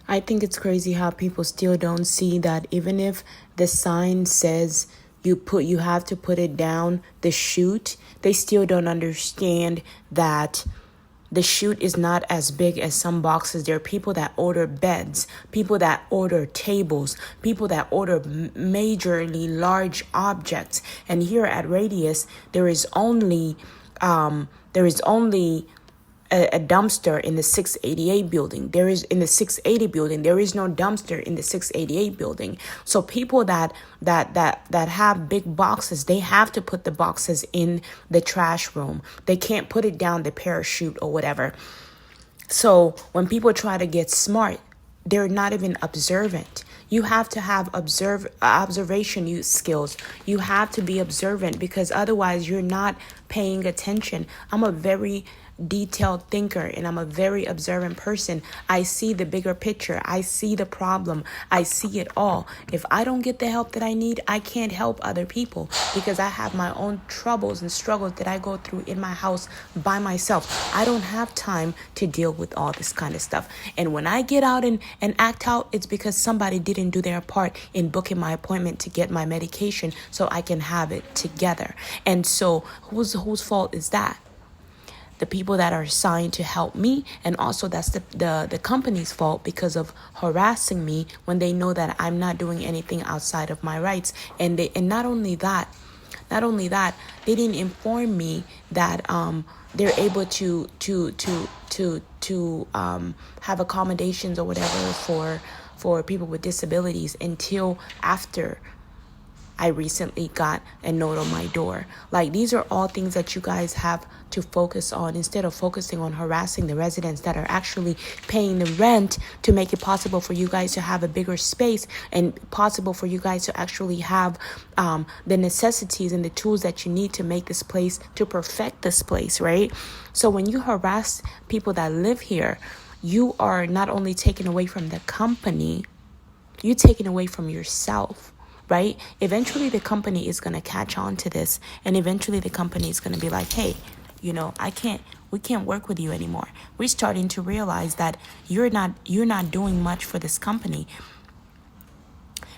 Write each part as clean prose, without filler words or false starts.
I think it's crazy how people still don't see that even if the sign says you have to put it down the chute, they still don't understand that the chute is not as big as some boxes. There are people that order beds, people that order tables, people that order majorly large objects. And here at Radius, there is only a dumpster in the 688 building. There is in the 680 building. There is no dumpster in the 688 building. So people that have big boxes, they have to put the boxes in the trash room. They can't put it down the parachute or whatever. So when people try to get smart, they're not even observant. You have to have observation skills. You have to be observant because otherwise you're not paying attention. I'm a very detailed thinker and I'm a very observant person. I see the bigger picture. I see the problem. I see it all. If I don't get the help that I need, I can't help other people because I have my own troubles and struggles that I go through in my house by myself. I don't have time to deal with all this kind of stuff. And when I get out and act out, it's because somebody didn't do their part in booking my appointment to get my medication so I can have it together. And so whose fault is that? The people that are assigned to help me, and also that's the company's fault because of harassing me when they know that I'm not doing anything outside of my rights. And not only that, they didn't inform me that they're able to have accommodations or whatever for people with disabilities until after I recently got a note on my door. Like, these are all things that you guys have to focus on instead of focusing on harassing the residents that are actually paying the rent to make it possible for you guys to have a bigger space and possible for you guys to actually have the necessities and the tools that you need to make this place, to perfect this place, right? So when you harass people that live here, you are not only taking away from the company, you're taking away from yourself. Right? Eventually the company is going to catch on to this, and eventually the company is going to be like, hey, we can't work with you anymore. We're starting to realize that you're not doing much for this company.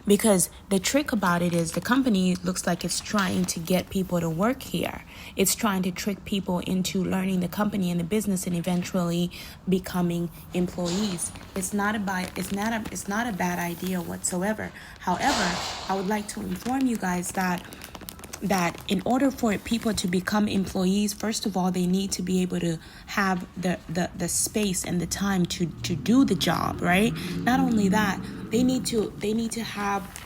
Because the trick about it is the company looks like it's trying to get people to work here. It's trying to trick people into learning the company and the business and eventually becoming employees. It's not a bad idea whatsoever. However, I would like to inform you guys that in order for people to become employees, first of all, they need to be able to have the space and the time to do the job, right? Not only that, they need to have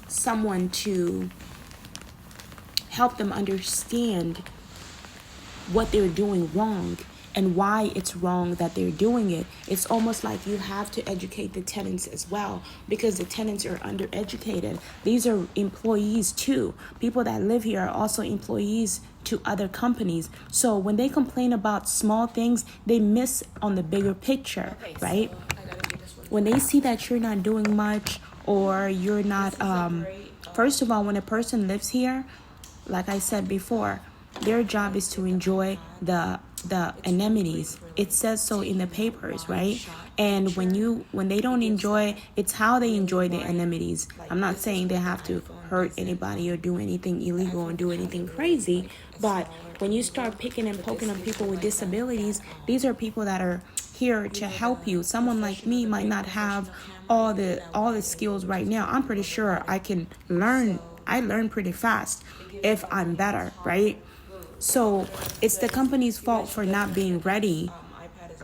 someone to help them understand what they're doing wrong and why it's wrong that they're doing it. It's almost like you have to educate the tenants as well, because the tenants are undereducated. These are employees too. People that live here are also employees to other companies. So when they complain about small things, they miss on the bigger picture, right? When they see that you're not doing much or you're not, first of all, when a person lives here, like I said before, their job is to enjoy the amenities. It says so in the papers, right? And when they don't enjoy, it's how they enjoy the amenities. I'm not saying they have to hurt anybody or do anything illegal or do anything crazy, but when you start picking and poking on people with disabilities, these are people that are here to help you. Someone like me might not have all the skills right now. I'm pretty sure I learn pretty fast if I'm better, right? So it's the company's fault for not being ready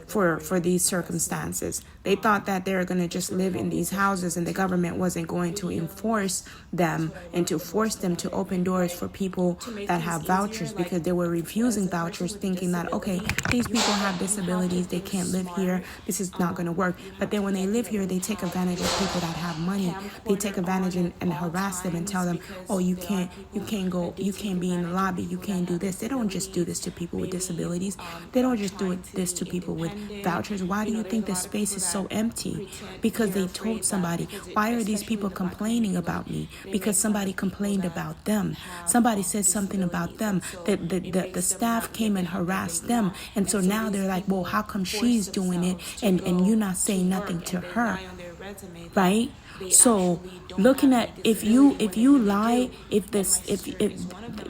for these circumstances. They thought that they were going to just live in these houses and the government wasn't going to enforce them and to force them to open doors for people that have vouchers, because they were refusing vouchers thinking that, okay, these people have disabilities, they can't live here, this is not going to work. But then when they live here, they take advantage of people that have money. They take advantage and harass them and tell them, oh, you can't be in the lobby, you can't do this. They don't just do this to people with disabilities. They don't just do this to people with vouchers, why do you think the space is so empty? Because they told somebody. Why are these people complaining about me? Because somebody complained about them. Somebody said something about them. The staff came and harassed them. And so now they're like, well, how come she's doing it and you're not saying nothing to her? Right? So looking at if you lie, if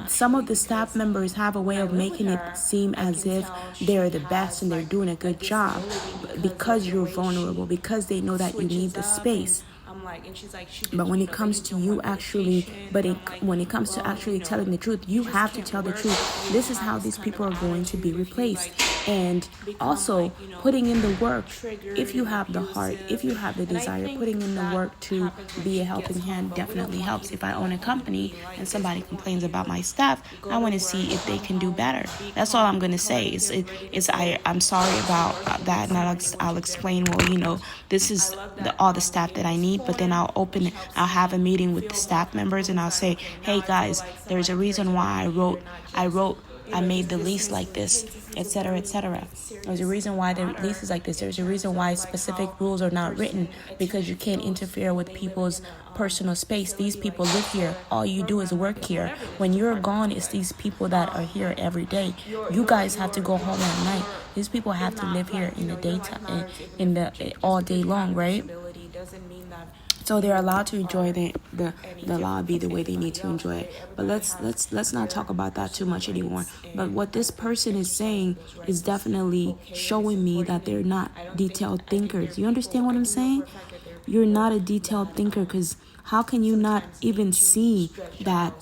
some of the staff members have a way of making it seem as if they're the best and they're doing a good job because you're vulnerable, because they know that you need the space. But when it comes to you actually, when it comes to actually telling the truth, you have to tell the truth. This is how these people are going to be replaced. And also putting in the work. If you have the heart, if you have the desire, putting in the work to be a helping hand definitely helps. If I own a company and somebody complains about my staff, I want to see if they can do better. That's all I'm going to say. I'm sorry about that, and I'll explain. Well, this is all the staff that I need. But then I'll have a meeting with the staff members, and I'll say, hey guys, there's a reason why I made the lease like this, etc., etc. There's a reason why the lease is like this. There's a reason why specific rules are not written, because you can't interfere with people's personal space. These people live here. All you do is work here. When you're gone, it's these people that are here every day. You guys have to go home at night. These people have to live here in the daytime, all day long, right? So they're allowed to enjoy the lobby the way they need to enjoy it. But let's not talk about that too much anymore. But what this person is saying is definitely showing me that they're not detailed thinkers. You understand what I'm saying? You're not a detailed thinker, because how can you not even see that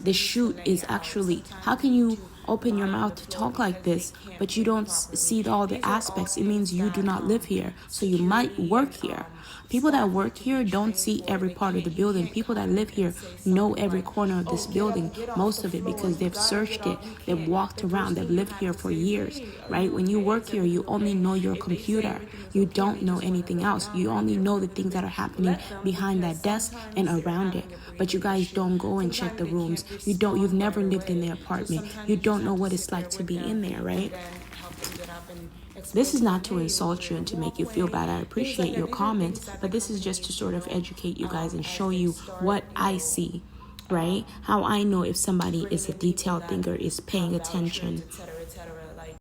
the shoot is actually, how can you open your mouth to talk like this, but you don't see all the aspects? It means you do not live here. So you might work here. People that work here don't see every part of the building. People that live here know every corner of this building, most of it, because they've searched it, they've walked around, they've lived here for years, right? When you work here, you only know your computer. You don't know anything else. You only know the things that are happening behind that desk and around it. But you guys don't go and check the rooms. You've never lived in the apartment. You don't know what it's like to be in there, right? This is not to insult you and to make you feel bad. I appreciate your comments, but this is just to sort of educate you guys and show you what I see, right? How I know if somebody is a detailed thinker, is paying attention.